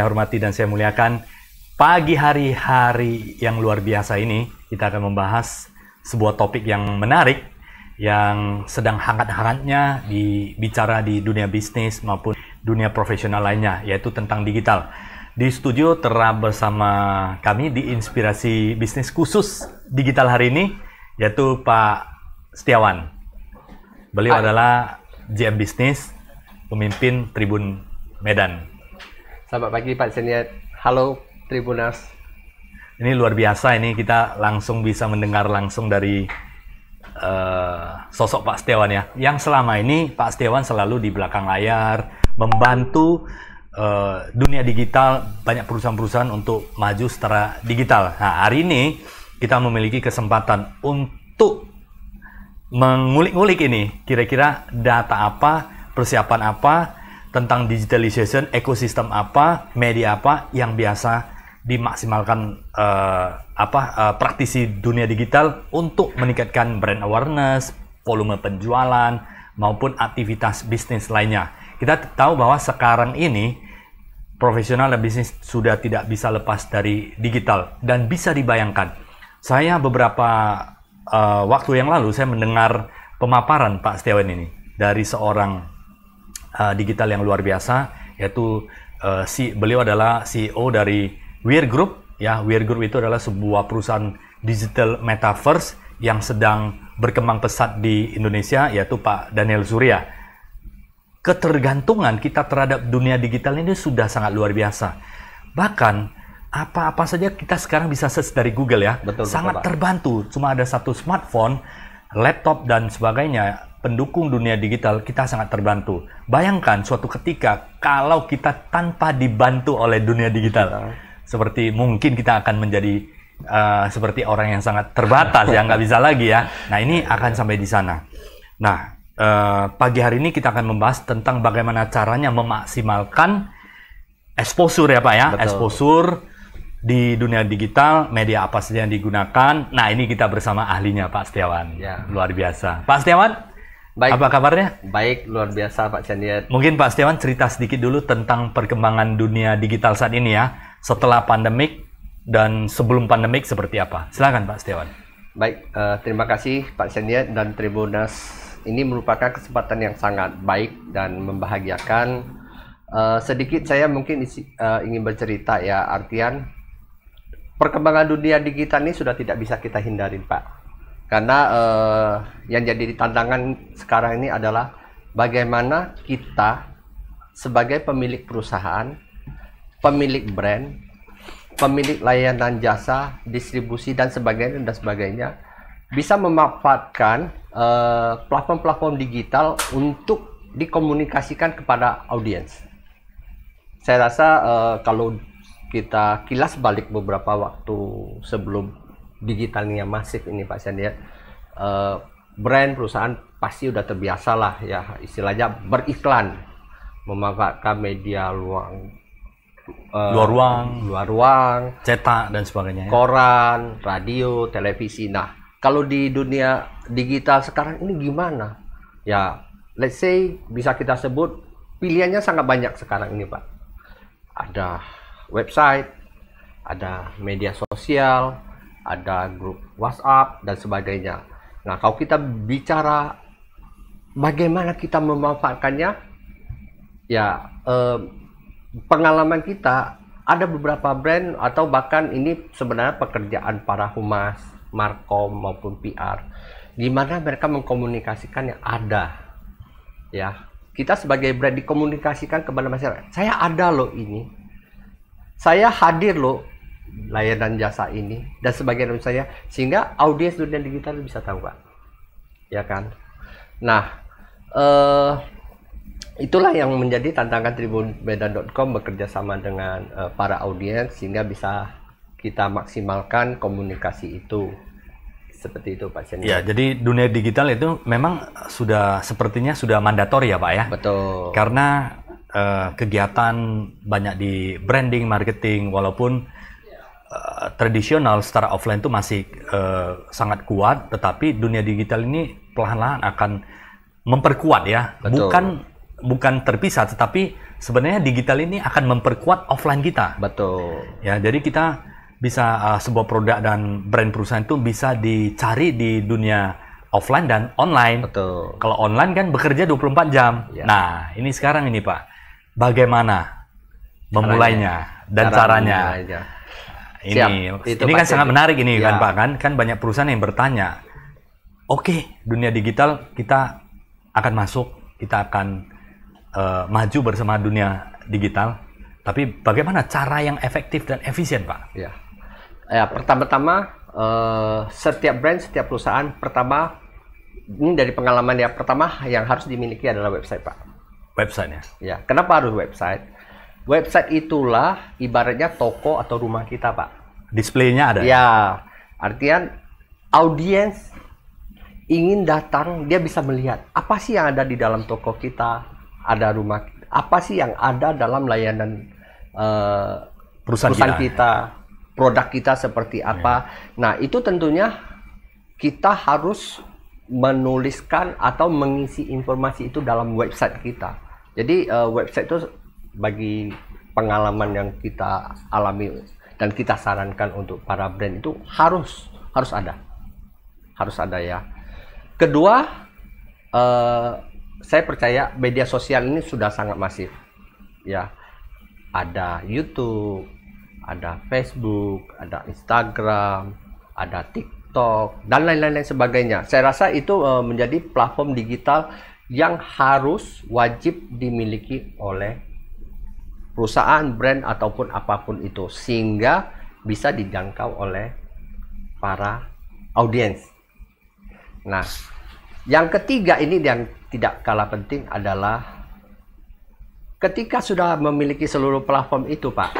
hormati dan saya muliakan, pagi hari yang luar biasa ini kita akan membahas sebuah topik yang menarik yang sedang hangat-hangatnya dibicara di dunia bisnis maupun dunia profesional lainnya, yaitu tentang digital. Di studio telah bersama kami di Inspirasi Bisnis khusus digital hari ini, yaitu Pak Setiawan. Beliau adalah GM Bisnis, pemimpin Tribun Medan. Selamat pagi Pak Seniat. Halo Tribunas. Ini luar biasa, ini kita langsung bisa mendengar langsung dari sosok Pak Setiawan ya. Yang selama ini Pak Setiawan selalu di belakang layar membantu dunia digital, banyak perusahaan-perusahaan untuk maju secara digital. Nah, hari ini kita memiliki kesempatan untuk mengulik-ngulik ini, kira-kira data apa, persiapan apa, tentang digitalization, ekosistem apa, media apa yang biasa dimaksimalkan praktisi dunia digital untuk meningkatkan brand awareness, volume penjualan, maupun aktivitas bisnis lainnya. Kita tahu bahwa sekarang ini profesional dan bisnis sudah tidak bisa lepas dari digital, dan bisa dibayangkan. Saya beberapa waktu yang lalu saya mendengar pemaparan Pak Setiawan ini dari seorang digital yang luar biasa, yaitu beliau adalah CEO dari Weir Group. Ya, Weir Group itu adalah sebuah perusahaan digital metaverse yang sedang berkembang pesat di Indonesia, yaitu Pak Daniel Surya. Ketergantungan kita terhadap dunia digital ini sudah sangat luar biasa. Bahkan apa-apa saja kita sekarang bisa search dari Google ya. Betul, sangat Pak. terbantu. Cuma ada satu smartphone, laptop dan sebagainya, pendukung dunia digital, kita sangat terbantu. Bayangkan suatu ketika kalau kita tanpa dibantu oleh dunia digital, seperti mungkin kita akan menjadi seperti orang yang sangat terbatas, yang nggak bisa lagi ya. Nah, ini akan sampai di sana. Nah, pagi hari ini kita akan membahas tentang bagaimana caranya memaksimalkan exposure ya Pak ya. Betul. Exposure di dunia digital, media apa saja yang digunakan. Nah, ini kita bersama ahlinya Pak Setiawan. Ya. Luar biasa. Pak Setiawan, Baik. apa kabarnya? Baik, luar biasa Pak Seniat. Mungkin Pak Setiawan cerita sedikit dulu tentang perkembangan dunia digital saat ini ya. Setelah pandemik dan sebelum pandemik seperti apa? Silakan Pak Setiawan. Baik, terima kasih Pak Seniat dan Tribunas. Ini merupakan kesempatan yang sangat baik dan membahagiakan. Sedikit saya mungkin ingin bercerita ya, artian perkembangan dunia digital ini sudah tidak bisa kita hindarin Pak. Karena yang jadi tantangan sekarang ini adalah bagaimana kita sebagai pemilik perusahaan, pemilik brand, pemilik layanan jasa, distribusi dan sebagainya bisa memanfaatkan platform-platform digital untuk dikomunikasikan kepada audiens. Saya rasa kalau kita kilas balik beberapa waktu sebelum digitalnya masif ini Pak Sandiat, brand perusahaan pasti udah terbiasa lah ya, istilahnya beriklan, memanfaatkan media luar ruang, cetak dan sebagainya ya. koran, radio, televisi. Nah, kalau di dunia digital sekarang ini gimana? Ya, let's say bisa kita sebut pilihannya sangat banyak sekarang ini Pak. Ada website, ada media sosial, ada grup WhatsApp dan sebagainya. Nah, kalau kita bicara bagaimana kita memanfaatkannya, ya pengalaman kita, ada beberapa brand atau bahkan ini sebenarnya pekerjaan para humas, markom maupun PR, di mana mereka mengkomunikasikan yang ada. Ya, kita sebagai brand dikomunikasikan kepada masyarakat. Saya ada loh ini. Saya hadir loh layanan jasa ini dan sebagainya saya, sehingga audiens dunia digital bisa tahu Pak, ya kan. Nah, itulah yang menjadi tantangan tribunmedan.com bekerja sama dengan para audiens sehingga bisa kita maksimalkan komunikasi itu. Seperti itu Pak Sen. Ya, jadi dunia digital itu memang sepertinya sudah mandatori ya Pak ya. Betul. Karena kegiatan banyak di branding, marketing, walaupun tradisional secara offline itu masih sangat kuat, tetapi dunia digital ini perlahan-lahan akan memperkuat ya. Betul. Bukan bukan terpisah, tetapi sebenarnya digital ini akan memperkuat offline kita. Betul. Ya, jadi kita bisa sebuah produk dan brand perusahaan itu bisa dicari di dunia offline dan online. Betul. Kalau online kan bekerja 24 jam. Ya. Nah, ini sekarang ini Pak, bagaimana memulainya dan caranya? Ini kan sangat menarik ini kan Pak, kan banyak perusahaan yang bertanya, oke, dunia digital kita akan masuk, kita akan maju bersama dunia digital, tapi bagaimana cara yang efektif dan efisien, Pak? Ya, pertama-tama setiap brand, setiap perusahaan, pertama ini dari pengalaman ya, pertama yang harus dimiliki adalah website, Pak. Websitenya? Ya, kenapa harus website? Website itulah ibaratnya toko atau rumah kita, Pak. Displaynya ada? Ya, artian audiens ingin datang, dia bisa melihat apa sih yang ada di dalam toko kita. Ada rumah, apa sih yang ada dalam layanan perusahaan kita, produk kita seperti apa. Nah, itu tentunya kita harus menuliskan atau mengisi informasi itu dalam website kita. Jadi website itu bagi pengalaman yang kita alami dan kita sarankan untuk para brand itu harus ada ya. Kedua, saya percaya media sosial ini sudah sangat masif, ya. Ada YouTube, ada Facebook, ada Instagram, ada TikTok, dan lain-lain sebagainya. Saya rasa itu menjadi platform digital yang harus wajib dimiliki oleh perusahaan, brand, ataupun apapun itu, sehingga bisa dijangkau oleh para audiens. Nah, yang ketiga ini yang tidak kalah penting adalah ketika sudah memiliki seluruh platform itu, Pak,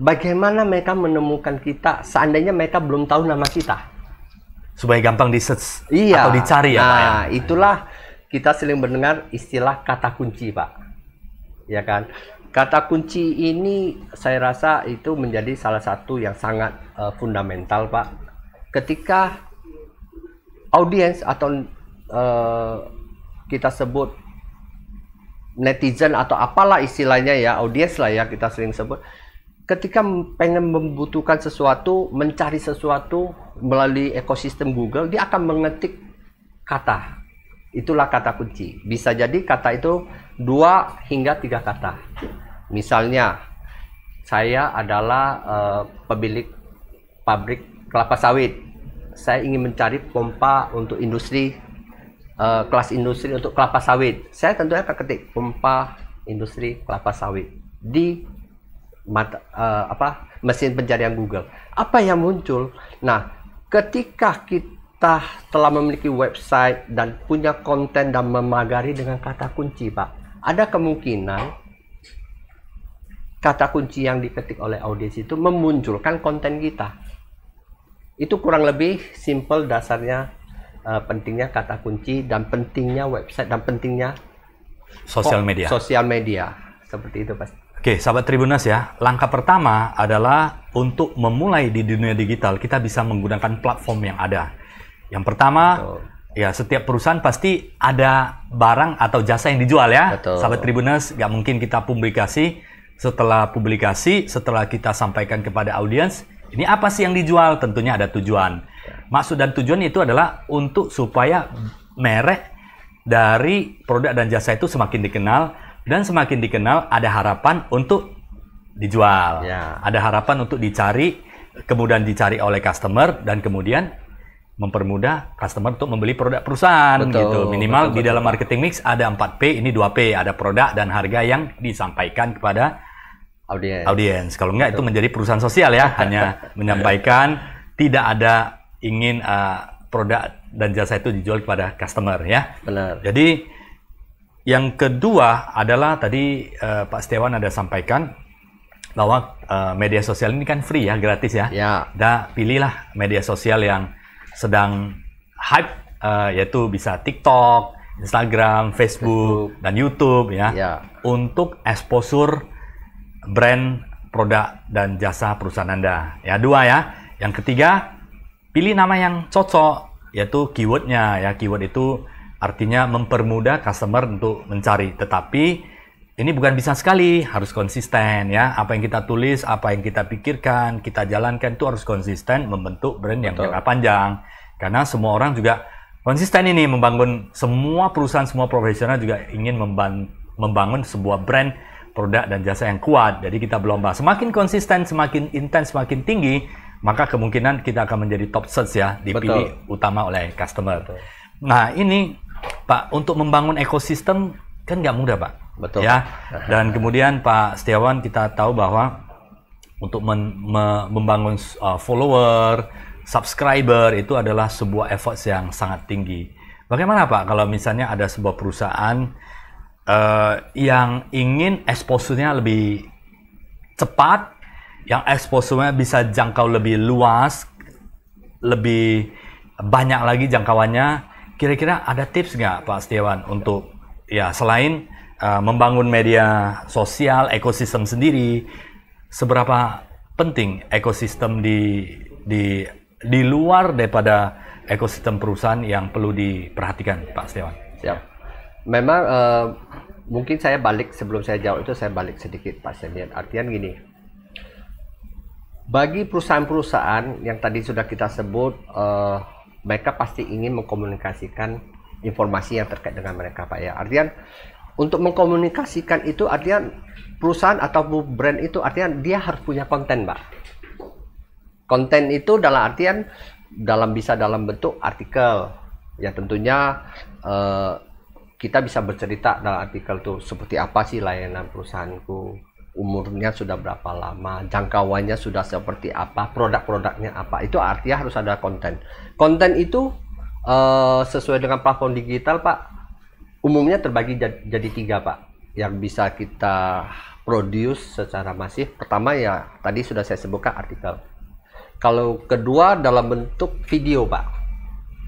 bagaimana mereka menemukan kita seandainya mereka belum tahu nama kita? Supaya gampang di-search atau dicari ya, Pak. Nah, itulah kita sering mendengar istilah kata kunci, Pak. Ya kan? Kata kunci ini saya rasa itu menjadi salah satu yang sangat fundamental, Pak. Ketika audiens atau kita sebut netizen atau apalah istilahnya ya, audiens lah ya kita sering sebut, ketika pengen membutuhkan sesuatu, mencari sesuatu melalui ekosistem Google, dia akan mengetik kata. Itulah kata kunci. Bisa jadi kata itu 2 hingga 3 kata. Misalnya, saya adalah pemilik pabrik kelapa sawit. Saya ingin mencari pompa untuk industri, kelas industri untuk kelapa sawit. Saya tentunya akan ketik pompa industri kelapa sawit di mesin pencarian Google. Apa yang muncul? Nah, ketika kita telah memiliki website dan punya konten dan memagari dengan kata kunci, Pak, ada kemungkinan kata kunci yang diketik oleh audiens itu memunculkan konten kita. Itu kurang lebih simple dasarnya. Pentingnya kata kunci dan pentingnya website dan pentingnya sosial media seperti itu, Pak. Oke, sahabat Tribuners ya, langkah pertama adalah untuk memulai di dunia digital kita bisa menggunakan platform yang ada. Yang pertama, ya setiap perusahaan pasti ada barang atau jasa yang dijual ya. Betul. Sahabat Tribuners, nggak mungkin kita publikasi. Setelah publikasi, setelah kita sampaikan kepada audiens, ini apa sih yang dijual? Tentunya ada tujuan. Maksud dan tujuan itu adalah untuk supaya merek dari produk dan jasa itu semakin dikenal, dan semakin dikenal ada harapan untuk dijual. Ya. Ada harapan untuk dicari, kemudian dicari oleh customer, dan kemudian mempermudah customer untuk membeli produk perusahaan. Betul, gitu. Minimal betul, di dalam marketing mix ada 4P, ini 2P, ada produk dan harga yang disampaikan kepada audiens. Kalau enggak itu menjadi perusahaan sosial ya, hanya menyampaikan, tidak ada ingin produk dan jasa itu dijual kepada customer ya. Benar. Jadi yang kedua adalah tadi Pak Setiawan ada sampaikan bahwa media sosial ini kan free ya, gratis ya. Ya. Pilihlah media sosial yang sedang hype, yaitu bisa TikTok, Instagram, Facebook, dan YouTube ya. Untuk exposure brand, produk, dan jasa perusahaan Anda. Ya, 2 ya. Yang ketiga, pilih nama yang cocok, yaitu keywordnya ya. Keyword itu artinya mempermudah customer untuk mencari. Tetapi ini bukan bisa sekali, harus konsisten ya. Apa yang kita tulis, apa yang kita pikirkan, kita jalankan itu harus konsisten membentuk brand yang jangka panjang. Karena semua orang juga konsisten ini membangun, semua perusahaan, semua profesional juga ingin membangun sebuah brand, produk dan jasa yang kuat. Jadi kita berlomba. Semakin konsisten, semakin intens, semakin tinggi, maka kemungkinan kita akan menjadi top search ya, dipilih utama oleh customer. Nah ini Pak, untuk membangun ekosistem kan nggak mudah Pak. Betul. Ya. Dan kemudian Pak Setiawan, kita tahu bahwa untuk membangun follower, subscriber itu adalah sebuah effort yang sangat tinggi. Bagaimana Pak kalau misalnya ada sebuah perusahaan yang ingin exposure-nya lebih cepat, yang exposure-nya bisa jangkau lebih luas, lebih banyak lagi jangkauannya, kira-kira ada tips nggak Pak Setiawan untuk ya selain membangun media sosial, ekosistem sendiri, seberapa penting ekosistem di luar daripada ekosistem perusahaan yang perlu diperhatikan Pak Setiawan? Siap. Memang mungkin saya balik, sebelum saya jawab itu saya balik sedikit Pak Senior. Artian gini, bagi perusahaan-perusahaan yang tadi sudah kita sebut, mereka pasti ingin mengkomunikasikan informasi yang terkait dengan mereka Pak ya. Artian untuk mengkomunikasikan itu, artian perusahaan atau brand itu artian dia harus punya konten Pak. Konten itu dalam artian bisa dalam bentuk artikel ya, tentunya kita bisa bercerita dalam artikel itu seperti apa sih layanan perusahaanku, umurnya sudah berapa lama, jangkauannya sudah seperti apa, produk-produknya apa. Itu artinya harus ada konten. Konten itu sesuai dengan platform digital Pak, umumnya terbagi jadi 3 Pak yang bisa kita produce secara masif. Pertama ya tadi sudah saya sebutkan artikel. Kalau kedua dalam bentuk video Pak,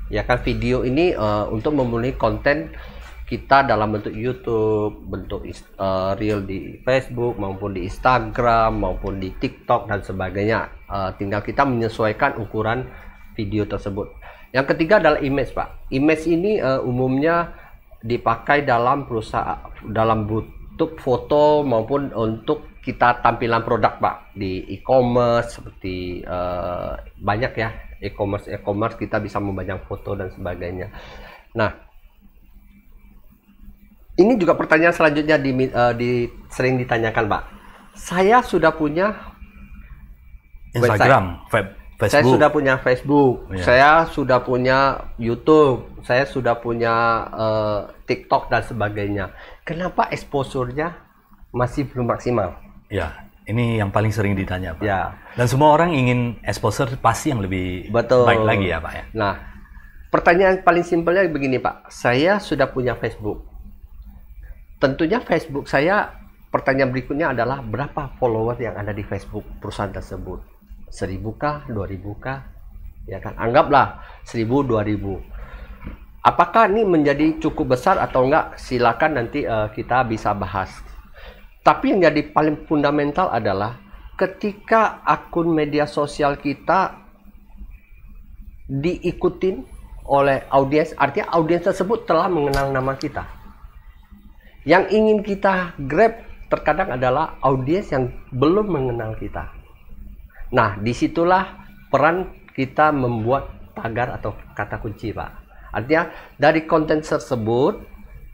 ya kan, video ini untuk memenuhi konten kita dalam bentuk YouTube, bentuk reel di Facebook maupun di Instagram maupun di TikTok dan sebagainya. Tinggal kita menyesuaikan ukuran video tersebut. Yang ketiga adalah image Pak. Image ini umumnya dipakai dalam perusahaan, dalam bentuk foto maupun untuk kita tampilan produk Pak di e-commerce, seperti banyak ya e-commerce kita bisa membajang foto dan sebagainya. Nah, ini juga pertanyaan selanjutnya sering ditanyakan Pak. Saya sudah punya Instagram, Facebook. Saya sudah punya Facebook, saya sudah punya YouTube, saya sudah punya TikTok dan sebagainya. Kenapa exposure-nya masih belum maksimal? Ya, ini yang paling sering ditanya Pak. Ya. Dan semua orang ingin exposure pasti yang lebih baik lagi ya Pak ya. Nah, pertanyaan paling simpelnya begini Pak. Saya sudah punya Facebook. Tentunya Facebook saya, pertanyaan berikutnya adalah berapa follower yang ada di Facebook perusahaan tersebut? 1000 kah? 2000 kah? Ya kan, anggaplah 1000, 2000. Apakah ini menjadi cukup besar atau enggak? Silakan nanti kita bisa bahas. Tapi yang jadi paling fundamental adalah ketika akun media sosial kita diikutin oleh audiens, artinya audiens tersebut telah mengenal nama kita. Yang ingin kita grab terkadang adalah audiens yang belum mengenal kita. Nah, disitulah peran kita membuat tagar atau kata kunci Pak. Artinya dari konten tersebut,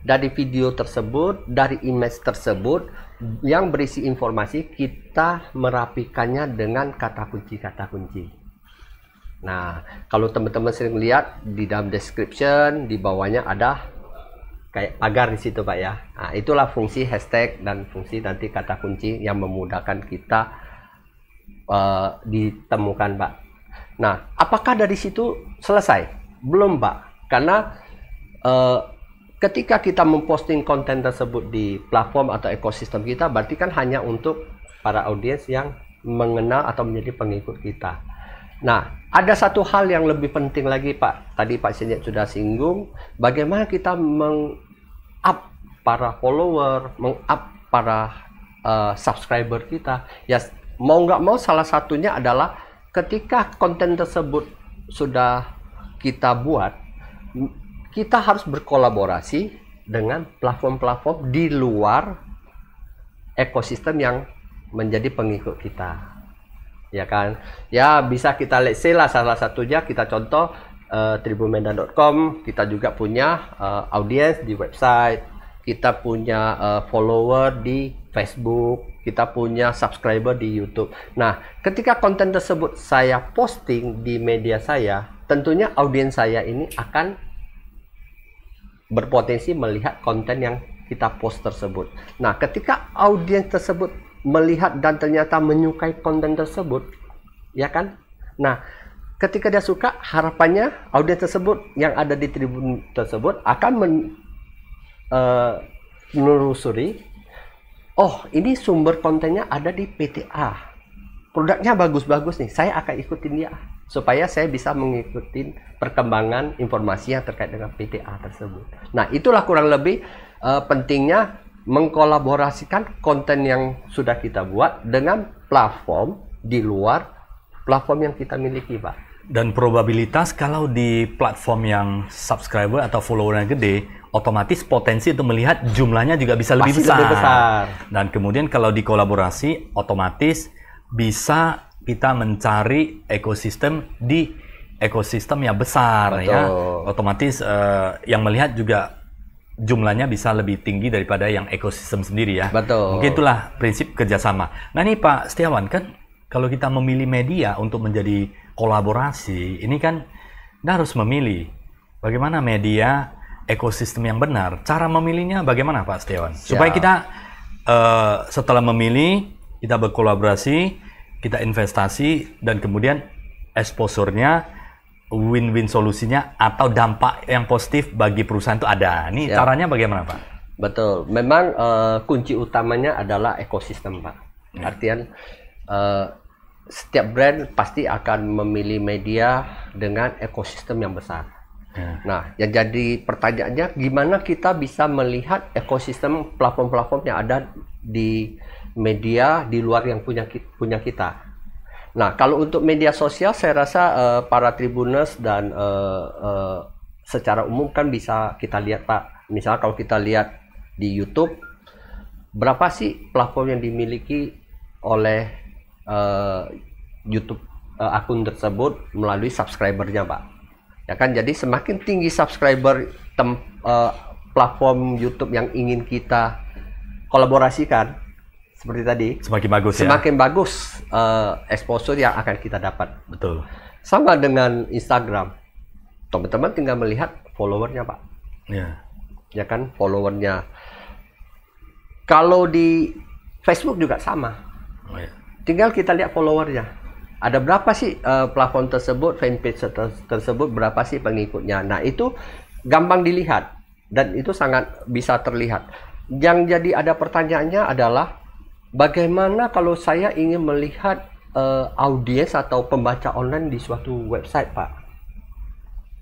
dari video tersebut, dari image tersebut yang berisi informasi, kita merapikannya dengan kata kunci. Nah, kalau teman-teman sering lihat di dalam description, di bawahnya ada kayak pagar di situ Pak ya. Nah, itulah fungsi hashtag dan fungsi nanti kata kunci yang memudahkan kita ditemukan Pak. Nah, apakah dari situ selesai? Belum Pak. Karena ketika kita memposting konten tersebut di platform atau ekosistem kita, berarti kan hanya untuk para audiens yang mengenal atau menjadi pengikut kita. Nah, ada satu hal yang lebih penting lagi Pak. Tadi Pak Senjat sudah singgung, bagaimana kita meng-up para follower, meng-up para subscriber kita. Ya, mau nggak mau salah satunya adalah ketika konten tersebut sudah kita buat, kita harus berkolaborasi dengan platform-platform di luar ekosistem yang menjadi pengikut kita, ya kan? Ya bisa kita let's say lah, salah satunya kita contoh tribunmedan.com, kita juga punya audiens di website, kita punya follower di Facebook, kita punya subscriber di YouTube. Nah, ketika konten tersebut saya posting di media saya, tentunya audiens saya ini akan berpotensi melihat konten yang kita post tersebut. Nah, ketika audiens tersebut melihat dan ternyata menyukai konten tersebut, ya kan? Nah, ketika dia suka, harapannya audiens tersebut yang ada di tribun tersebut akan menelusuri, oh ini sumber kontennya ada di PTA, produknya bagus-bagus nih, saya akan ikutin dia supaya saya bisa mengikuti perkembangan informasi yang terkait dengan PTA tersebut. Nah, itulah kurang lebih pentingnya mengkolaborasikan konten yang sudah kita buat dengan platform di luar platform yang kita miliki, Pak. Dan probabilitas kalau di platform yang subscriber atau followernya gede, otomatis potensi untuk melihat jumlahnya juga bisa lebih besar. Dan kemudian kalau dikolaborasi, otomatis bisa kita mencari ekosistem di ekosistem yang besar. Betul. Ya. Otomatis yang melihat juga jumlahnya bisa lebih tinggi daripada yang ekosistem sendiri ya. Betul. Mungkin itulah prinsip kerjasama. Nah ini Pak Setiawan, kan kalau kita memilih media untuk menjadi kolaborasi, ini kan kita harus memilih bagaimana media ekosistem yang benar. Cara memilihnya bagaimana Pak Setiawan? Supaya kita setelah memilih, kita berkolaborasi, kita investasi, dan kemudian exposure-nya, win-win solusinya atau dampak yang positif bagi perusahaan itu ada. Ini caranya bagaimana Pak? Betul. Memang kunci utamanya adalah ekosistem, Pak. Artian setiap brand pasti akan memilih media dengan ekosistem yang besar. Nah, yang jadi pertanyaannya, gimana kita bisa melihat ekosistem platform-platform yang ada di media di luar yang punya kita? Nah, kalau untuk media sosial, saya rasa para Tribuners dan secara umum kan bisa kita lihat, Pak. Misalnya kalau kita lihat di YouTube, berapa sih platform yang dimiliki oleh YouTube akun tersebut melalui subscribernya, Pak? Ya kan, jadi semakin tinggi subscriber platform YouTube yang ingin kita kolaborasikan, seperti tadi, semakin bagus exposure yang akan kita dapat. Betul. Sama dengan Instagram, teman-teman tinggal melihat followernya, Pak. Ya kan, followernya. Kalau di Facebook juga sama. Tinggal kita lihat followernya. Ada berapa sih platform tersebut, fanpage tersebut, berapa sih pengikutnya. Nah, itu gampang dilihat dan itu sangat bisa terlihat. Yang jadi ada pertanyaannya adalah, bagaimana kalau saya ingin melihat audiens atau pembaca online di suatu website, Pak?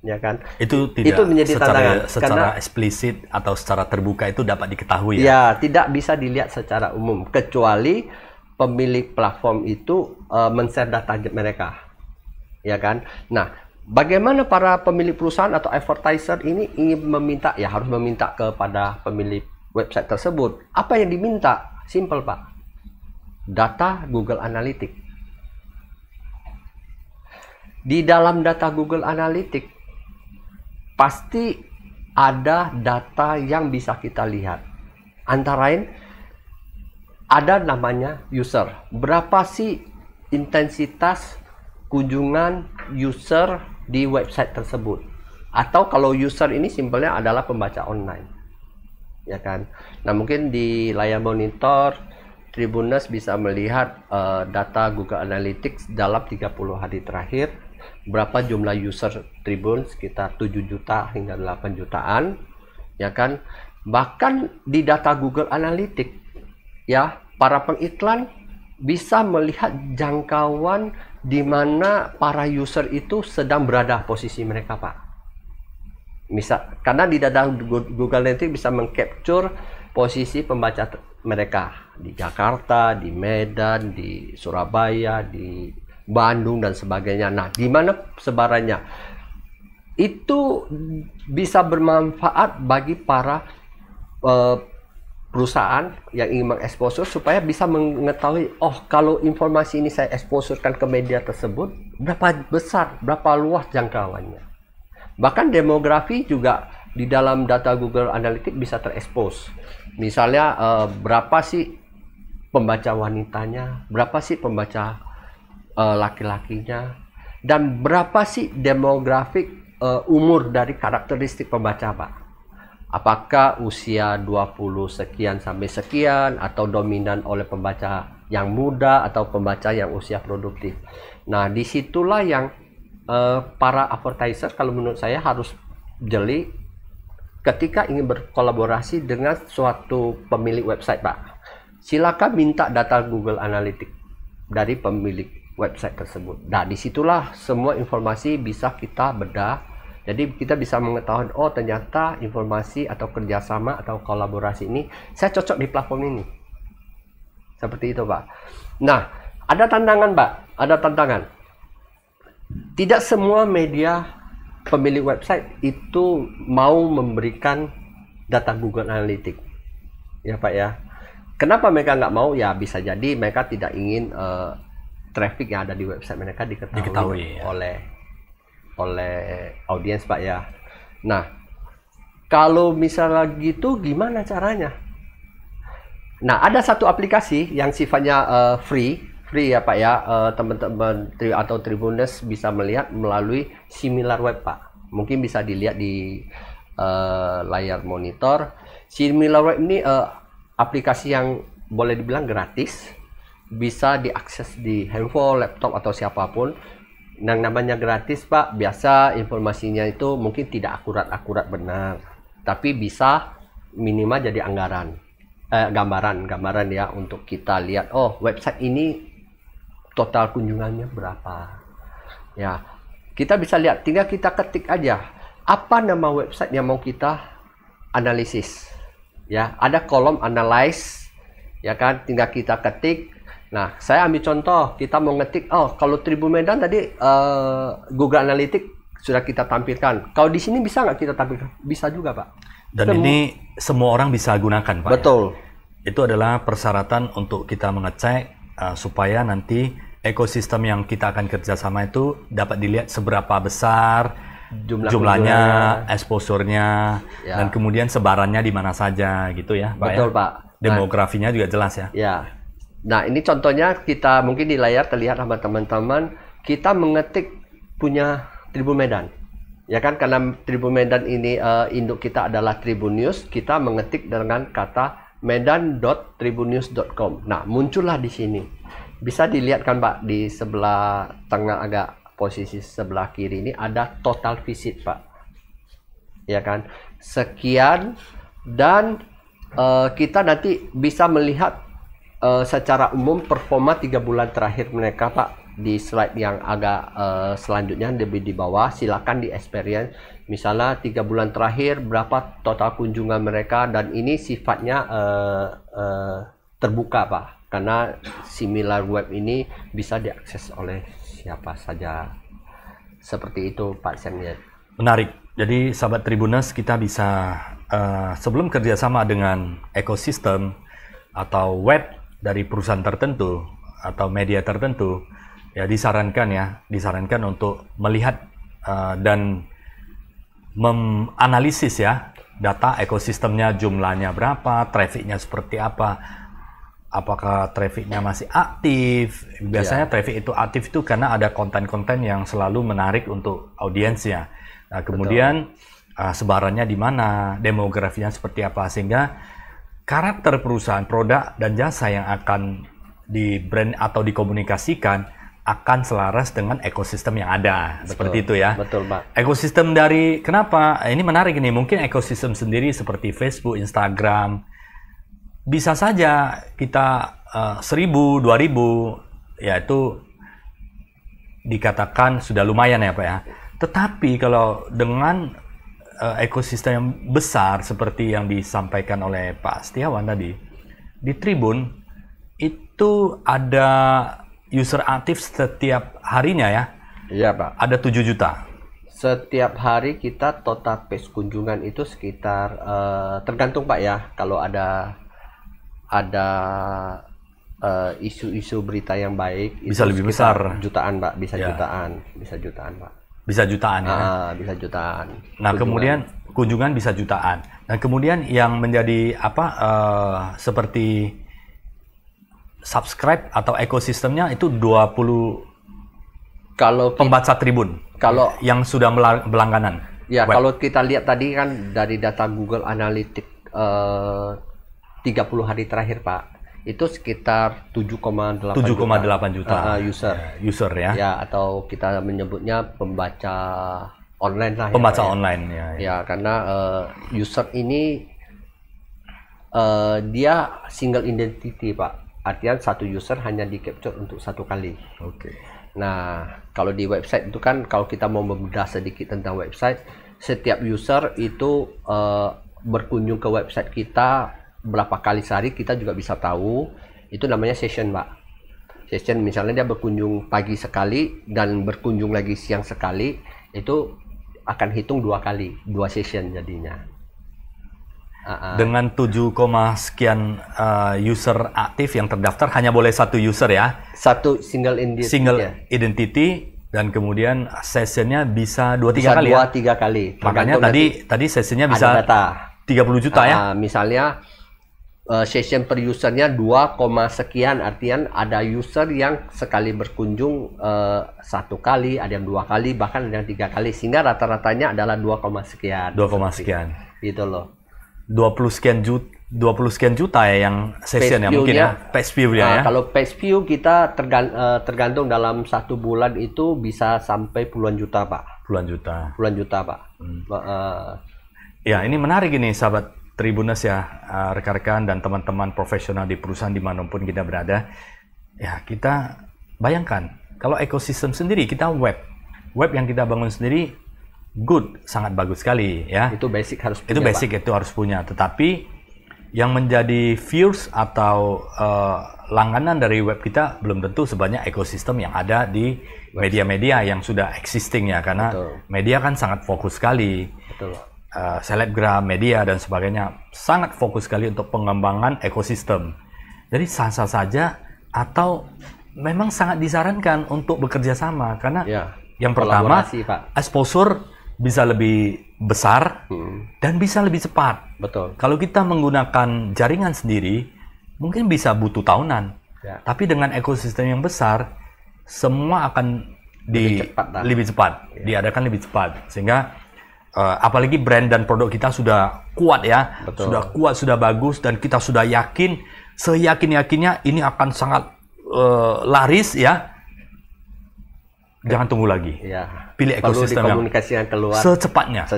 Ya kan? Itu tidak itu menjadi tantangan. Secara eksplisit atau secara terbuka itu dapat diketahui ya? Ya, tidak bisa dilihat secara umum, kecuali pemilik platform itu men-share data mereka. Ya kan? Nah, bagaimana para pemilik perusahaan atau advertiser ini ingin meminta, ya harus meminta kepada pemilik website tersebut. Apa yang diminta? Simple, Pak. Data Google Analytics. Di dalam data Google Analytics pasti ada data yang bisa kita lihat. Antara lain ada namanya user. Berapa sih intensitas kunjungan user di website tersebut? Atau kalau user ini simpelnya adalah pembaca online. Ya kan? Nah, mungkin di layar monitor Tribuners bisa melihat data Google Analytics dalam 30 hari terakhir, berapa jumlah user Tribun, sekitar 7 juta hingga 8 jutaan, ya kan? Bahkan di data Google Analytics, ya, para pengiklan bisa melihat jangkauan di mana para user itu sedang berada posisi mereka, Pak. Misal, karena di data Google Analytics bisa mengcapture posisi pembaca mereka di Jakarta, di Medan, di Surabaya, di Bandung dan sebagainya. Nah, di mana sebarannya? itu bisa bermanfaat bagi para perusahaan yang ingin mengeksposur supaya bisa mengetahui, oh kalau informasi ini saya eksposurkan ke media tersebut, berapa besar, berapa luas jangkauannya. Bahkan demografi juga di dalam data Google Analytics bisa terekspos. Misalnya berapa sih pembaca wanitanya, berapa sih pembaca laki-lakinya, dan berapa sih demografik umur dari karakteristik pembaca, Pak. Apakah usia 20 sekian sampai sekian, atau dominan oleh pembaca yang muda atau pembaca yang usia produktif. Nah, disitulah yang para advertiser kalau menurut saya harus jeli ketika ingin berkolaborasi dengan suatu pemilik website, Pak. Silakan minta data Google Analytics dari pemilik website tersebut. Nah, disitulah semua informasi bisa kita bedah. Jadi kita bisa mengetahui, oh ternyata informasi atau kerjasama atau kolaborasi ini saya cocok di platform ini. Seperti itu, Pak. Nah, ada tantangan, Pak. Ada tantangan. Tidak semua media pemilik website itu mau memberikan data Google Analytics. Ya, Pak ya. Kenapa mereka nggak mau? Ya bisa jadi mereka tidak ingin traffic yang ada di website mereka diketahui ya. oleh audiens, Pak ya. Nah, kalau misalnya gitu gimana caranya? Nah, ada satu aplikasi yang sifatnya free ya, Pak ya. Teman-teman atau Tribuners bisa melihat melalui SimilarWeb, Pak. Mungkin bisa dilihat di layar monitor. SimilarWeb ini aplikasi yang boleh dibilang gratis, bisa diakses di handphone, laptop atau siapapun. Yang namanya gratis, Pak, biasa informasinya itu mungkin tidak akurat benar, tapi bisa minimal jadi gambaran ya, untuk kita lihat, oh website ini total kunjungannya berapa. Ya, kita bisa lihat, tinggal kita ketik aja apa nama website yang mau kita analisis. Ya, ada kolom analyze, ya kan, tinggal kita ketik. Nah, saya ambil contoh, kita mau ngetik, oh kalau Tribun Medan tadi Google Analytics sudah kita tampilkan. Kalau di sini bisa nggak kita tampilkan? Bisa juga, Pak. Dan ini semua orang bisa gunakan, Pak. Betul. Ya? Itu adalah persyaratan untuk kita mengecek supaya nanti ekosistem yang kita akan kerjasama itu dapat dilihat seberapa besar jumlahnya, exposure-nya, ya, dan kemudian sebarannya di mana saja gitu ya, Pak. Betul, ya? Pak. Demografinya juga jelas ya. Ya. Nah, ini contohnya kita mungkin di layar terlihat sama teman-teman, kita mengetik punya Tribun Medan. Ya kan, karena Tribun Medan ini induk kita adalah Tribun News, kita mengetik dengan kata medan.tribunnews.com. Nah, muncullah di sini. Bisa dilihat kan, Pak, di sebelah tengah agak posisi sebelah kiri ini ada total visit, Pak. Ya kan? Sekian, dan kita nanti bisa melihat secara umum performa 3 bulan terakhir mereka, Pak. Di slide yang agak selanjutnya lebih di bawah, silakan di experience. Misalnya 3 bulan terakhir berapa total kunjungan mereka, dan ini sifatnya terbuka, Pak, karena SimilarWeb ini bisa diakses oleh siapa saja. Seperti itu, Pak Semyet. Menarik. Jadi sahabat Tribuners, kita bisa sebelum kerjasama dengan ekosistem atau web dari perusahaan tertentu atau media tertentu, ya disarankan untuk melihat dan menganalisis ya data ekosistemnya, jumlahnya berapa, trafficnya seperti apa, apakah trafficnya masih aktif. Biasanya traffic itu aktif itu karena ada konten-konten yang selalu menarik untuk audiensnya. Nah, kemudian sebarannya di mana, demografinya seperti apa, sehingga karakter perusahaan, produk dan jasa yang akan di brand atau dikomunikasikan akan selaras dengan ekosistem yang ada. Betul, seperti itu ya. Betul, Pak. Ekosistem dari, kenapa? Ini menarik ini, mungkin ekosistem sendiri seperti Facebook, Instagram, bisa saja kita 1.000, 2.000, ya itu dikatakan sudah lumayan ya, Pak ya. Tetapi kalau dengan ekosistem yang besar seperti yang disampaikan oleh Pak Setiawan tadi, di Tribun itu ada user aktif setiap harinya ya. Iya, Pak. Ada 7 juta. Setiap hari kita total page kunjungan itu sekitar tergantung Pak ya. Kalau ada isu-isu berita yang baik bisa itu lebih sekitar besar. Jutaan Pak, bisa Ya. jutaan Pak. Bisa jutaan ya. Bisa jutaan. Nah, kunjungan. kemudian kunjungan bisa jutaan. Dan kemudian yang menjadi seperti subscribe atau ekosistemnya itu 20 kalau pembaca Tribun kalau yang sudah berlangganan. ya web. kalau kita lihat tadi kan dari data Google Analytics 30 hari terakhir Pak, itu sekitar 7,8 juta user ya. Ya, atau kita menyebutnya pembaca online lah. Pembaca ya, Pak, online ya. Ya, karena user ini dia single identity Pak. Artinya satu user hanya di capture untuk satu kali. Oke. Nah, kalau di website itu kan, kalau kita mau membedah sedikit tentang website, setiap user itu berkunjung ke website kita berapa kali sehari, kita juga bisa tahu. Itu namanya session Pak. Session misalnya dia berkunjung pagi sekali dan berkunjung lagi siang sekali, itu akan hitung 2 kali, 2 session jadinya. Dengan 7, sekian user aktif yang terdaftar, hanya boleh satu user ya. Satu single identity dan kemudian sessionnya bisa 2-3 bisa kali 2-3 kali. Makanya tadi sessionnya bisa ada data 30 juta ya. Misalnya session per usernya 2, sekian, artian ada user yang sekali berkunjung 1 kali, ada yang 2 kali, bahkan ada yang 3 kali, sehingga rata-ratanya adalah 2, sekian. 2, sekian. Gitu loh. 20 sekian juta ya yang session ya mungkin ya. Page view-nya ya. Kalau page view kita tergantung dalam 1 bulan itu bisa sampai puluhan juta Pak. Puluhan juta Pak. Ya, ini menarik ini sahabat Tribuners ya, rekan-rekan dan teman-teman profesional di perusahaan dimanapun kita berada. Ya, kita bayangkan kalau ekosistem sendiri, kita web yang kita bangun sendiri sangat bagus sekali ya. Itu basic harus punya. Itu basic Pak. Itu harus punya. Tetapi yang menjadi viewers atau langganan dari web kita belum tentu sebanyak ekosistem yang ada di media-media yang sudah existing ya, karena media kan sangat fokus sekali. Betul. Selebgram, media dan sebagainya sangat fokus sekali untuk pengembangan ekosistem. Jadi sah-sah saja atau memang sangat disarankan untuk bekerja sama karena yang pertama exposure bisa lebih besar dan bisa lebih cepat. Betul. Kalau kita menggunakan jaringan sendiri mungkin bisa butuh tahunan. Tapi dengan ekosistem yang besar semua akan lebih cepat diadakan lebih cepat, sehingga apalagi brand dan produk kita sudah kuat ya. Betul. Sudah kuat, sudah bagus, dan kita sudah yakin, seyakin-yakinnya ini akan sangat laris ya. Jangan tunggu lagi. Ya. Pilih ekosistem yang keluar secepatnya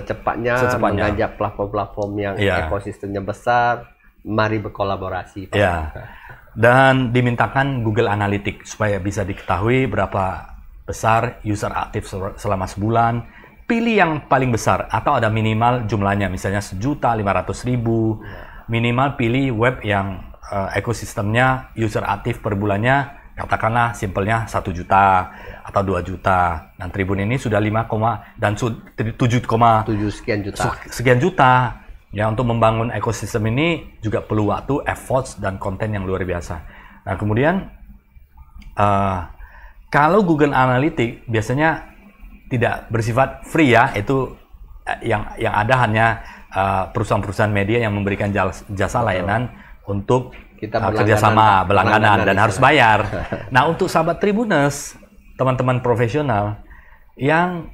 mengajak platform-platform yang ekosistemnya besar, mari berkolaborasi. Pak. Ya. Dan dimintakan Google Analytics supaya bisa diketahui berapa besar user aktif selama sebulan. Pilih yang paling besar atau ada minimal jumlahnya, misalnya 1.500.000. Minimal pilih web yang ekosistemnya user aktif per bulannya katakanlah simpelnya 1 juta atau 2 juta. Dan Tribun ini sudah 7,7 sekian juta. Ya, untuk membangun ekosistem ini juga perlu waktu, efforts dan konten yang luar biasa. Nah, kemudian kalau Google Analytics biasanya tidak bersifat free ya, itu yang ada hanya perusahaan-perusahaan media yang memberikan jasa layanan untuk kita kerjasama berlangganan dan harus bayar. Nah, untuk sahabat Tribuners, teman-teman profesional yang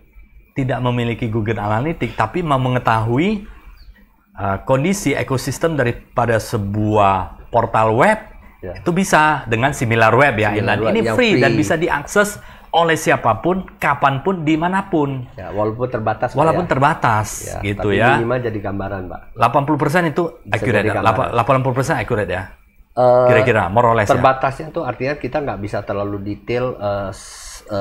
tidak memiliki Google Analytics tapi mau mengetahui kondisi ekosistem daripada sebuah portal web, itu bisa dengan SimilarWeb ya. Dan ini free dan bisa diakses oleh siapapun, kapanpun, dimanapun. Ya, walaupun terbatas. Terbatas, gitu tapi ya. Minimal jadi gambaran, Pak. 80% itu accurate ya. 80% accurate ya. Kira-kira, more or less. Terbatasnya tuh artinya kita nggak bisa terlalu detail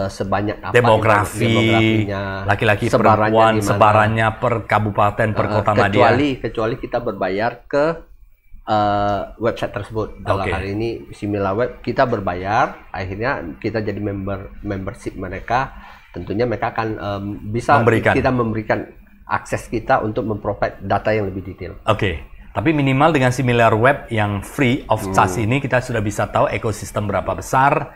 sebanyak apa. Demografinya, laki-laki, perempuan, sebarannya per kabupaten, per kota media. Kecuali kita berbayar ke website tersebut. Dalam hari ini SimilarWeb kita berbayar, akhirnya kita jadi membership mereka, tentunya mereka akan bisa kita memberikan akses kita untuk memprovide data yang lebih detail. Oke. Tapi minimal dengan similar web yang free of charge ini kita sudah bisa tahu ekosistem berapa besar,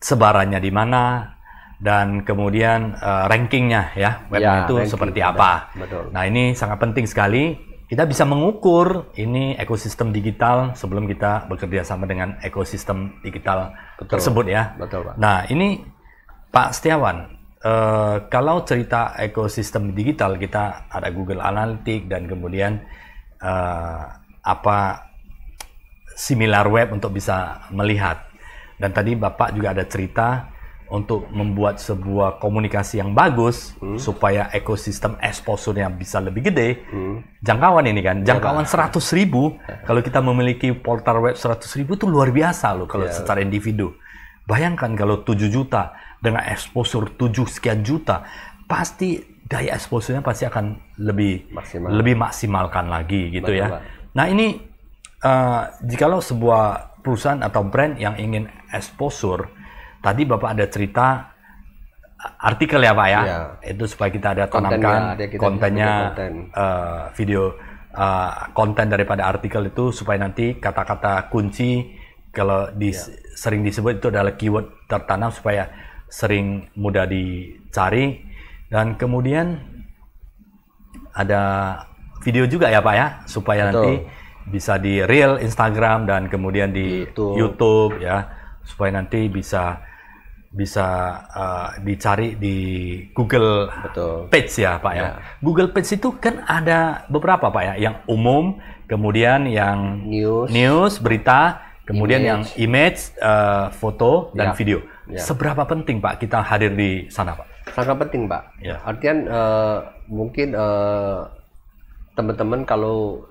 sebarannya di mana, dan kemudian rankingnya ya webnya itu seperti apa. Betul. Nah ini sangat penting sekali. Kita bisa mengukur ini ekosistem digital sebelum kita bekerja sama dengan ekosistem digital tersebut ya. Betul, Pak. Nah ini Pak Setiawan, kalau cerita ekosistem digital kita ada Google Analytics dan kemudian similar web untuk bisa melihat. Dan tadi Bapak juga ada cerita untuk membuat sebuah komunikasi yang bagus supaya ekosistem exposure-nya bisa lebih gede. Jangkauan ini kan, jangkauan 100.000. Kalau kita memiliki portal web 100.000 itu luar biasa loh kalau secara individu. Bayangkan kalau 7 juta dengan exposure 7 sekian juta, pasti daya exposure-nya pasti akan lebih maksimalkan lagi gitu. Betul, ya. Pak. Nah ini jikalau sebuah perusahaan atau brand yang ingin exposure, tadi Bapak ada cerita artikel ya Pak ya, itu supaya kita ada tanamkan kontennya, video konten daripada artikel itu supaya nanti kata-kata kunci kalau sering disebut itu adalah keyword tertanam supaya sering mudah dicari. Dan kemudian ada video juga ya Pak ya, supaya nanti bisa di Reel Instagram dan kemudian di YouTube ya, supaya nanti bisa dicari di Google Page ya Pak ya. Google Page itu kan ada beberapa Pak ya, yang umum, kemudian yang news berita, kemudian yang image, foto dan video. Seberapa penting Pak kita hadir di sana Pak? Sangat penting, Pak. Artian mungkin teman-teman kalau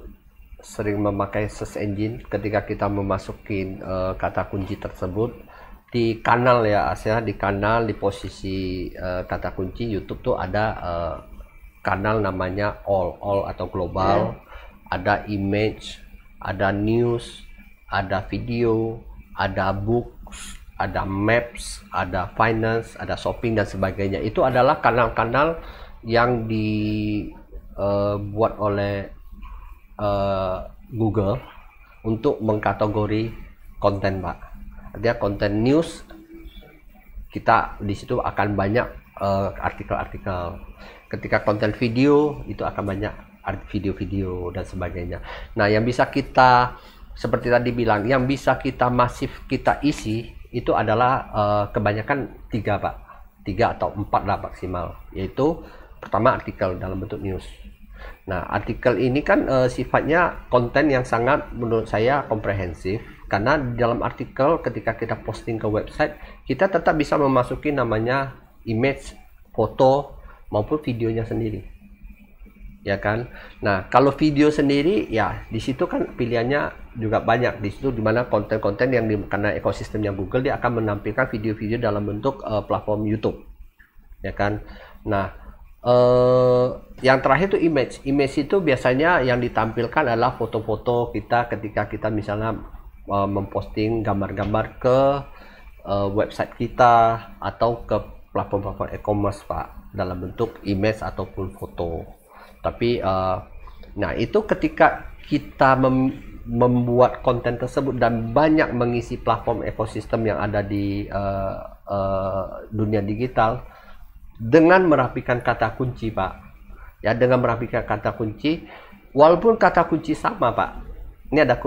sering memakai search engine, ketika kita memasukin kata kunci tersebut di kanal ya, di kanal di posisi kata kunci YouTube tuh ada kanal namanya all atau global, ada image, ada news, ada video, ada books, ada maps, ada finance, ada shopping dan sebagainya. Itu adalah kanal-kanal yang dibuat oleh Google untuk mengkategori konten, Pak. Artinya konten news kita di situ akan banyak artikel-artikel. Ketika konten video itu akan banyak video-video dan sebagainya. Nah, yang bisa kita seperti tadi bilang, yang bisa kita masif kita isi itu adalah kebanyakan 3 Pak, 3 atau 4 lah maksimal, yaitu pertama artikel dalam bentuk news. Nah, artikel ini kan sifatnya konten yang sangat menurut saya komprehensif, karena dalam artikel ketika kita posting ke website kita tetap bisa memasuki namanya image, foto maupun videonya sendiri, ya kan. Nah, kalau video sendiri ya di situ kan pilihannya juga banyak, di situ dimana konten-konten yang karena ekosistemnya Google dia akan menampilkan video-video dalam bentuk platform YouTube, ya kan. Nah, yang terakhir itu image itu biasanya yang ditampilkan adalah foto-foto kita ketika kita misalnya memposting gambar-gambar ke website kita atau ke platform-platform e-commerce Pak, dalam bentuk image ataupun foto. Tapi nah itu ketika kita membuat konten tersebut dan banyak mengisi platform ekosistem yang ada di dunia digital dengan merapikan kata kunci Pak, ya, dengan merapikan kata kunci, walaupun kata kunci sama Pak, ini ada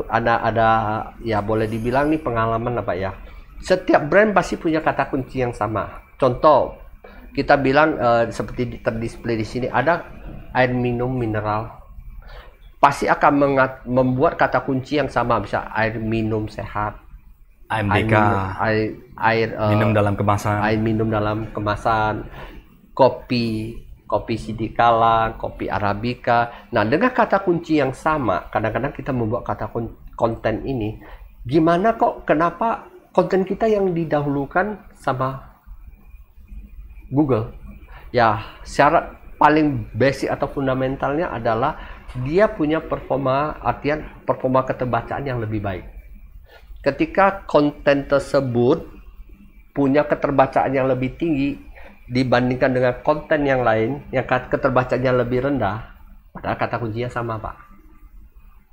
ya boleh dibilang nih pengalaman apa ya, setiap brand pasti punya kata kunci yang sama. Contoh kita bilang seperti terdisplay di sini ada air minum mineral, pasti akan membuat kata kunci yang sama, bisa air minum sehat, AMDK, air minum dalam kemasan, air minum dalam kemasan, kopi Sidikala, kopi Arabica. Nah, dengan kata kunci yang sama, kadang-kadang kita membuat kata konten ini, kenapa konten kita yang didahulukan sama Google? Ya, syarat paling basic atau fundamentalnya adalah dia punya performa keterbacaan yang lebih baik. Ketika konten tersebut punya keterbacaan yang lebih tinggi, dibandingkan dengan konten yang lain yang keterbacaannya lebih rendah, padahal kata kuncinya sama, Pak.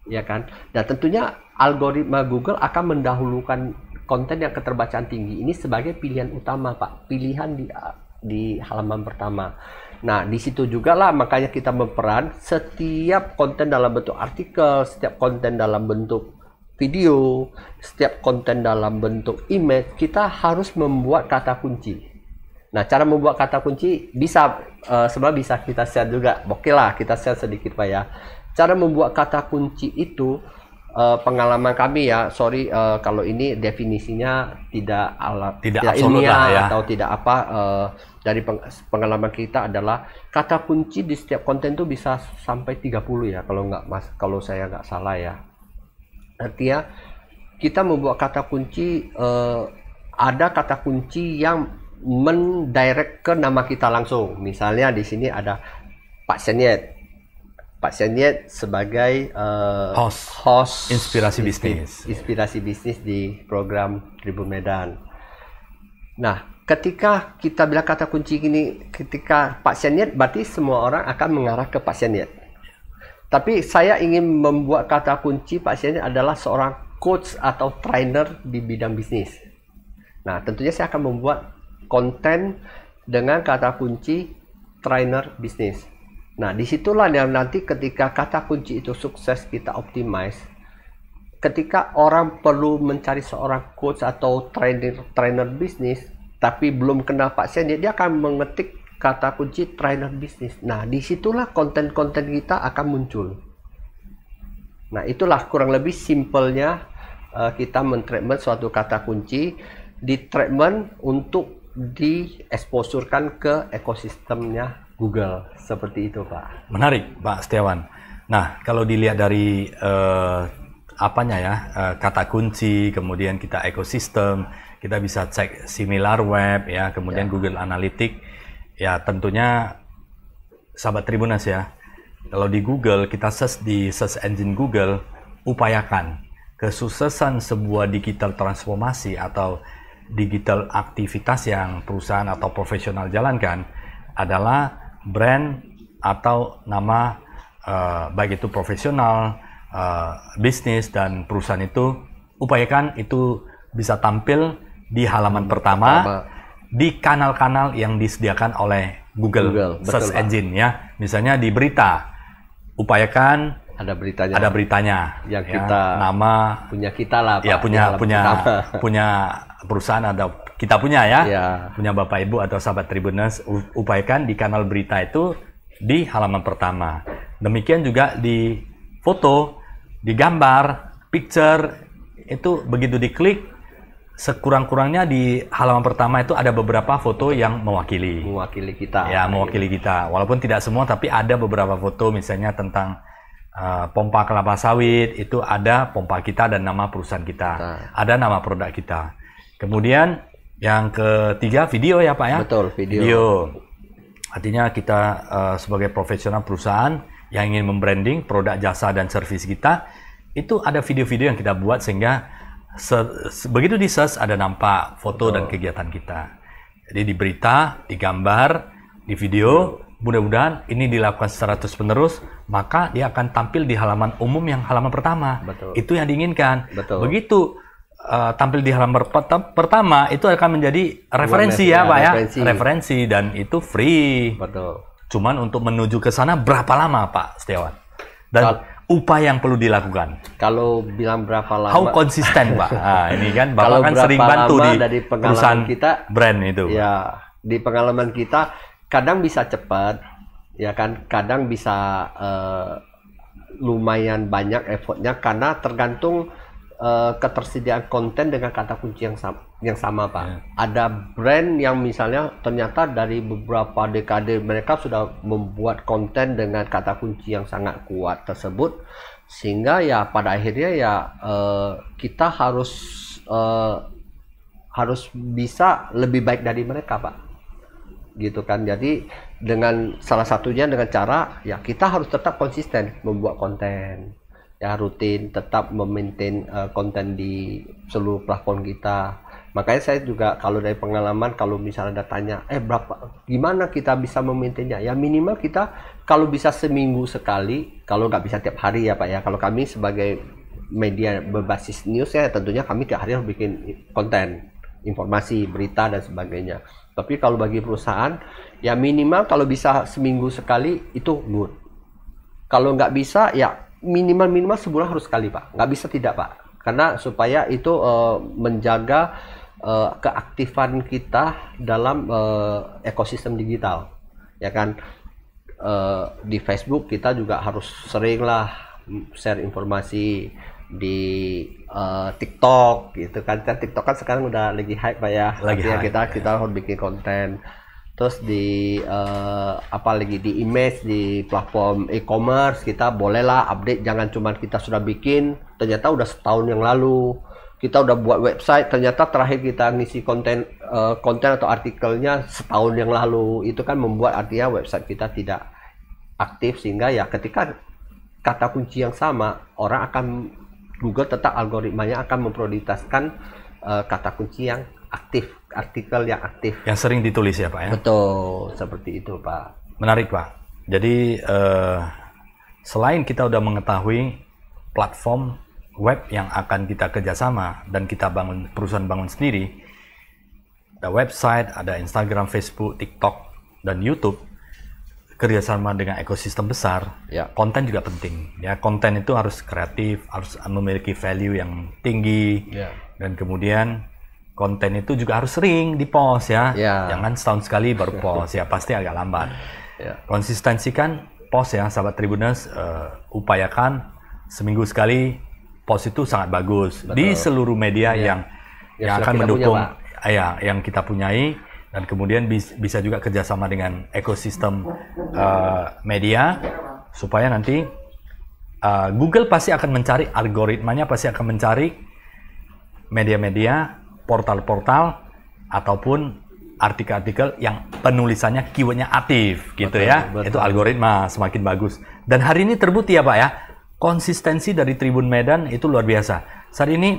Ya kan? Dan tentunya algoritma Google akan mendahulukan konten yang keterbacaan tinggi ini sebagai pilihan utama, Pak. Pilihan di halaman pertama. Nah, di situ juga lah makanya kita berperan setiap konten dalam bentuk artikel, setiap konten dalam bentuk video, setiap konten dalam bentuk image, kita harus membuat kata kunci. Nah, cara membuat kata kunci bisa sebenarnya bisa kita share juga. Oke lah, kita share sedikit, Pak ya. Cara membuat kata kunci itu pengalaman kami ya. Sorry kalau ini definisinya tidak ilmiah ya, atau tidak apa. Dari pengalaman kita adalah kata kunci di setiap konten itu bisa sampai 30 ya, kalau saya nggak salah ya. Artinya kita membuat kata kunci, ada kata kunci yang mendirect ke nama kita langsung. Misalnya di sini ada Pak Senyet. Pak Senyet sebagai host inspirasi bisnis di program Tribun Medan. Nah, ketika kita bilang kata kunci ini, ketika Pak Senyet, berarti semua orang akan mengarah ke Pak Senyet. Tapi saya ingin membuat kata kunci Pak Senyet adalah seorang coach atau trainer di bidang bisnis. Nah, tentunya saya akan membuat konten dengan kata kunci trainer bisnis. Nah, disitulah yang nanti ketika kata kunci itu sukses kita optimize, ketika orang perlu mencari seorang coach atau trainer bisnis tapi belum kenal Pak Senyet, dia akan mengetik kata kunci trainer bisnis. Nah, disitulah konten-konten kita akan muncul. Nah, itulah kurang lebih simpelnya kita men-treatment suatu kata kunci, di treatment untuk dieksposurkan ke ekosistemnya Google. Seperti itu, Pak. Menarik, Pak Setiawan. Nah, kalau dilihat dari kata kunci, kemudian kita ekosistem, kita bisa cek SimilarWeb ya, kemudian Google Analytics ya, tentunya sahabat Tribunas ya. Kalau di Google kita search di search engine Google, upayakan kesuksesan sebuah digital transformasi atau digital aktivitas yang perusahaan atau profesional jalankan adalah brand atau nama baik itu profesional, bisnis dan perusahaan itu, upayakan itu bisa tampil di halaman pertama di kanal-kanal yang disediakan oleh Google Search Engine ya. Misalnya di berita, upayakan ada beritanya. Ada beritanya. Yang kita nama punya kita lah, Pak. Ya, punya perusahaan ada kita punya ya. Punya Bapak Ibu atau sahabat Tribuners, upayakan di kanal berita itu di halaman pertama. Demikian juga di foto, di gambar, picture itu begitu diklik, sekurang-kurangnya di halaman pertama itu ada beberapa foto yang mewakili kita. Ya, mewakili kita. Walaupun tidak semua, tapi ada beberapa foto misalnya tentang pompa kelapa sawit, itu ada pompa kita dan nama perusahaan kita. Ada nama produk kita. Kemudian yang ketiga video ya, Pak ya. Betul, video. Artinya kita sebagai profesional perusahaan yang ingin membranding produk, jasa dan servis kita, itu ada video-video yang kita buat sehingga begitu di search ada nampak foto dan kegiatan kita. Jadi di berita, di gambar, di video, mudah-mudahan ini dilakukan secara terus-menerus, maka dia akan tampil di halaman umum yang halaman pertama. Itu yang diinginkan. Begitu tampil di halaman pertama, itu akan menjadi referensi ya, Pak ya. Referensi dan itu free. Cuman untuk menuju ke sana berapa lama, Pak Setiawan? Dan upaya yang perlu dilakukan. Kalau bilang berapa lama? How konsisten, Pak? Nah, ini kan Bapak kan sering bantu di dari perusahaan kita, brand itu. Ya, di pengalaman kita kadang bisa cepat, ya kan? Kadang bisa lumayan banyak effortnya karena tergantung ketersediaan konten dengan kata kunci yang sama, Pak. Ada brand yang misalnya ternyata dari beberapa dekade mereka sudah membuat konten dengan kata kunci yang sangat kuat tersebut, sehingga ya pada akhirnya ya kita harus bisa lebih baik dari mereka, Pak. Gitu kan. Jadi dengan salah satunya dengan cara ya kita harus tetap konsisten membuat konten. Ya rutin tetap memaintain konten di seluruh platform kita, Makanya saya juga kalau dari pengalaman, kalau misalnya ada tanya, gimana kita bisa memaintainnya? Ya minimal kita kalau bisa seminggu sekali, kalau nggak bisa tiap hari ya Pak ya. Kalau kami sebagai media berbasis news ya tentunya kami tiap hari harus bikin konten, informasi, berita dan sebagainya. Tapi kalau bagi perusahaan, ya minimal kalau bisa seminggu sekali itu good. Kalau nggak bisa ya minimal sebulan harus sekali Pak. Nggak bisa tidak Pak. Karena supaya itu menjaga keaktifan kita dalam ekosistem digital, ya kan. Di Facebook kita juga harus sering lah share informasi, di TikTok gitu kan. TikTok kan sekarang udah lagi hype Pak ya. Lagi hype, kita harus bikin konten. Terus di apalagi di image, di platform e-commerce kita bolehlah update, jangan cuma kita sudah bikin ternyata udah setahun yang lalu. Kita udah buat website, ternyata terakhir kita ngisi konten atau artikelnya setahun yang lalu. Itu kan membuat artinya website kita tidak aktif, sehingga ya ketika kata kunci yang sama, Google tetap algoritmanya akan memprioritaskan kata kunci yang aktif, artikel yang aktif. Yang sering ditulis ya Pak ya? Betul, seperti itu Pak. Menarik Pak. Jadi selain kita udah mengetahui platform web yang akan kita kerjasama dan kita perusahaan bangun sendiri, ada website, ada Instagram, Facebook, TikTok, dan YouTube, kerjasama dengan ekosistem besar, ya. Konten juga penting. Ya, konten itu harus kreatif, harus memiliki value yang tinggi, ya. Dan kemudian konten itu juga harus sering di-post ya. Jangan setahun sekali baru post ya, pasti agak lambat. Ya. Konsistensikan post ya, sahabat Tribuners, upayakan seminggu sekali. Post itu sangat bagus. Betul. Di seluruh media yang akan mendukung yang kita punyai, dan kemudian bisa juga kerjasama dengan ekosistem media, supaya nanti Google pasti akan mencari, algoritmanya pasti akan mencari media-media, portal-portal ataupun artikel-artikel yang penulisannya keywordnya aktif gitu. Betul, ya. Betul. Itu algoritma semakin bagus. Dan hari ini terbukti ya Pak ya, konsistensi dari Tribun Medan itu luar biasa. Saat ini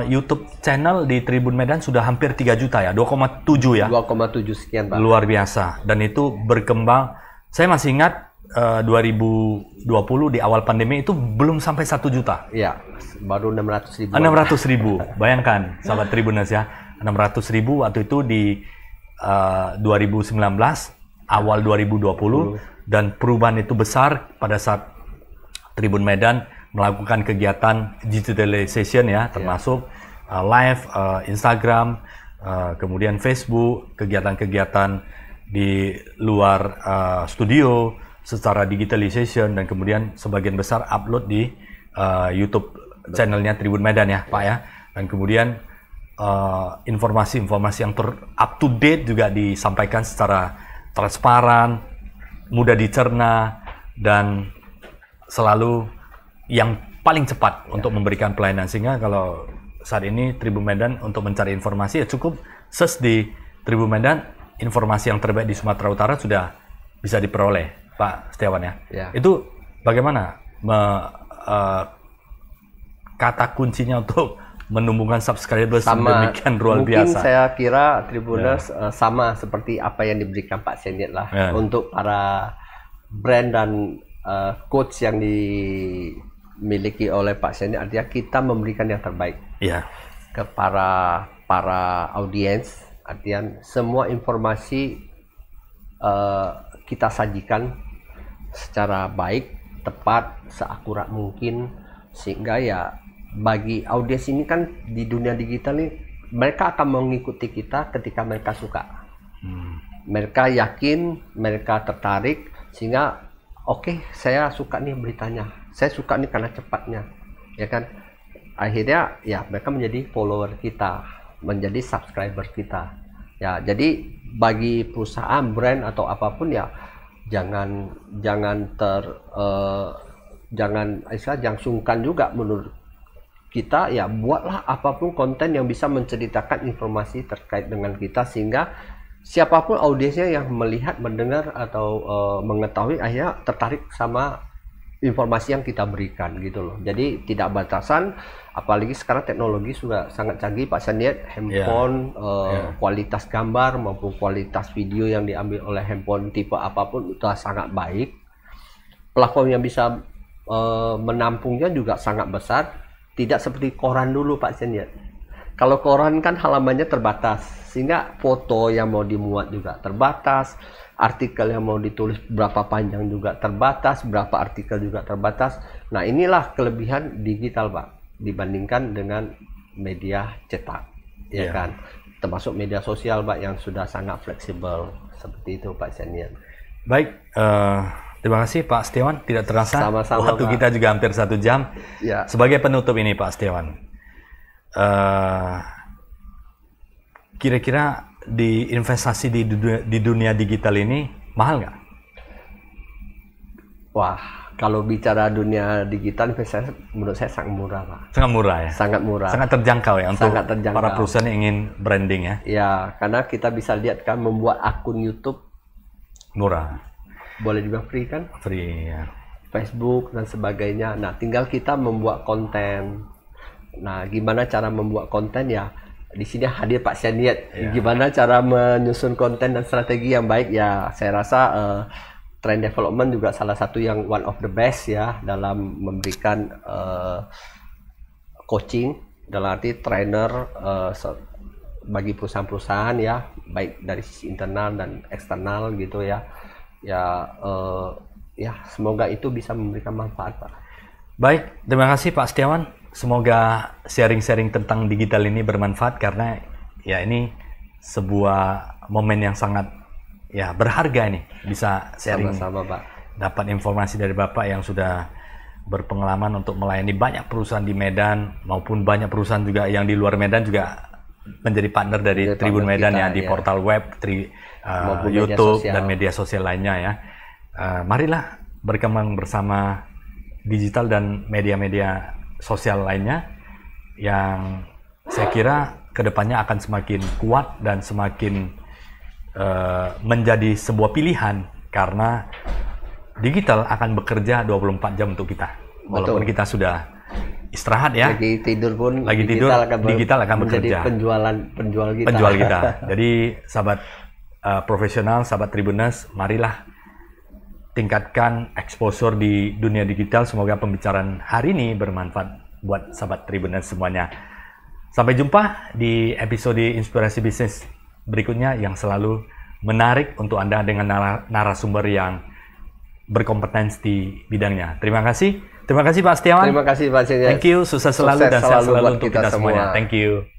YouTube channel di Tribun Medan sudah hampir 3 juta ya, 2,7 ya. 2,7 sekian Pak. Luar biasa. Dan itu berkembang. Saya masih ingat 2020 di awal pandemi itu belum sampai 1 juta. Iya, baru 600.000. 600.000. Bayangkan sahabat Tribuners ya, 600.000 waktu itu di 2019, awal 2020, dan perubahan itu besar pada saat Tribun Medan melakukan kegiatan digitalization ya, termasuk live, Instagram, kemudian Facebook, kegiatan-kegiatan di luar studio secara digitalization, dan kemudian sebagian besar upload di YouTube channelnya Tribun Medan ya Pak ya. Dan kemudian informasi-informasi yang up to date juga disampaikan secara transparan, mudah dicerna, dan selalu yang paling cepat untuk memberikan pelayanan. Sehingga kalau saat ini Tribun Medan untuk mencari informasi ya cukup search di Tribun Medan, informasi yang terbaik di Sumatera Utara sudah bisa diperoleh Pak Setiawan ya. Itu bagaimana kata kuncinya untuk menumbuhkan subscribers demikian luar biasa? Mungkin saya kira Tribuners sama seperti apa yang diberikan Pak Sendiet lah, untuk para brand dan coach yang dimiliki oleh Pak Sendiet. Artinya kita memberikan yang terbaik ke para audiens. Artinya semua informasi kita sajikan secara baik, tepat, seakurat mungkin, sehingga ya bagi audiens ini kan di dunia digital nih, mereka akan mengikuti kita ketika mereka suka. Mereka yakin, mereka tertarik, sehingga oke, saya suka nih beritanya, saya suka nih karena cepatnya, ya kan. Akhirnya ya mereka menjadi follower kita, menjadi subscriber kita. Ya, jadi bagi perusahaan, brand atau apapun ya jangan sungkan juga menurut kita ya, buatlah apapun konten yang bisa menceritakan informasi terkait dengan kita, sehingga siapapun audiensnya yang melihat, mendengar atau mengetahui akhirnya tertarik sama informasi yang kita berikan gitu loh. Jadi tidak batasan, apalagi sekarang teknologi sudah sangat canggih Pak. Saya lihat handphone kualitas gambar maupun kualitas video yang diambil oleh handphone tipe apapun itu sangat baik. Platform yang bisa menampungnya juga sangat besar, tidak seperti koran dulu Pak Sen ya. Kalau koran kan halamannya terbatas, sehingga foto yang mau dimuat juga terbatas, artikel yang mau ditulis berapa panjang juga terbatas, berapa artikel juga terbatas. Nah inilah kelebihan digital Pak, dibandingkan dengan media cetak, ya kan, termasuk media sosial Pak yang sudah sangat fleksibel, seperti itu Pak Senian. Baik, terima kasih Pak Setiawan, tidak terasa sama-sama, waktu Pak. Kita juga hampir 1 jam. Ya. Sebagai penutup ini Pak Setiawan, kira-kira di investasi di dunia digital ini mahal nggak? Wah, kalau bicara dunia digital investasi menurut saya sangat murah Pak. Sangat murah ya? Sangat murah. Sangat terjangkau ya untuk sangat terjangkau. Para perusahaan yang ingin branding ya? Ya, karena kita bisa lihat kan membuat akun YouTube murah. Boleh juga free kan? Free ya. Facebook dan sebagainya. Nah, tinggal kita membuat konten. Nah, gimana cara membuat konten ya? Di sini hadir Pak Seniat. Gimana cara menyusun konten dan strategi yang baik ya? Saya rasa Trend Development juga salah satu yang one of the best ya dalam memberikan coaching, dalam arti trainer bagi perusahaan-perusahaan ya, baik dari sisi internal dan eksternal gitu ya. Ya, semoga itu bisa memberikan manfaat Pak. Baik, terima kasih Pak Setiawan. Semoga sharing-sharing tentang digital ini bermanfaat, karena ya ini sebuah momen yang sangat ya berharga nih, bisa sharing. Sama-sama Pak. Dapat informasi dari Bapak yang sudah berpengalaman untuk melayani banyak perusahaan di Medan maupun banyak perusahaan juga yang di luar Medan juga menjadi partner dari Tribun Medan ya, di portal web, YouTube dan media sosial lainnya ya. Marilah berkembang bersama digital dan media-media sosial lainnya yang saya kira kedepannya akan semakin kuat dan semakin menjadi sebuah pilihan, karena digital akan bekerja 24 jam untuk kita. Walaupun kita sudah istirahat ya, lagi tidur pun digital akan menjadi bekerja. Penjual kita. Jadi sahabat profesional, sahabat Tribuners, marilah tingkatkan exposure di dunia digital. Semoga pembicaraan hari ini bermanfaat buat sahabat Tribuners semuanya. Sampai jumpa di episode Inspirasi Bisnis berikutnya yang selalu menarik untuk Anda dengan narasumber yang berkompetensi di bidangnya. Terima kasih. Terima kasih Pak Setiawan. Terima kasih Pak Setiawan. Thank you. Sukses selalu dan sehat selalu untuk kita semuanya. Thank you.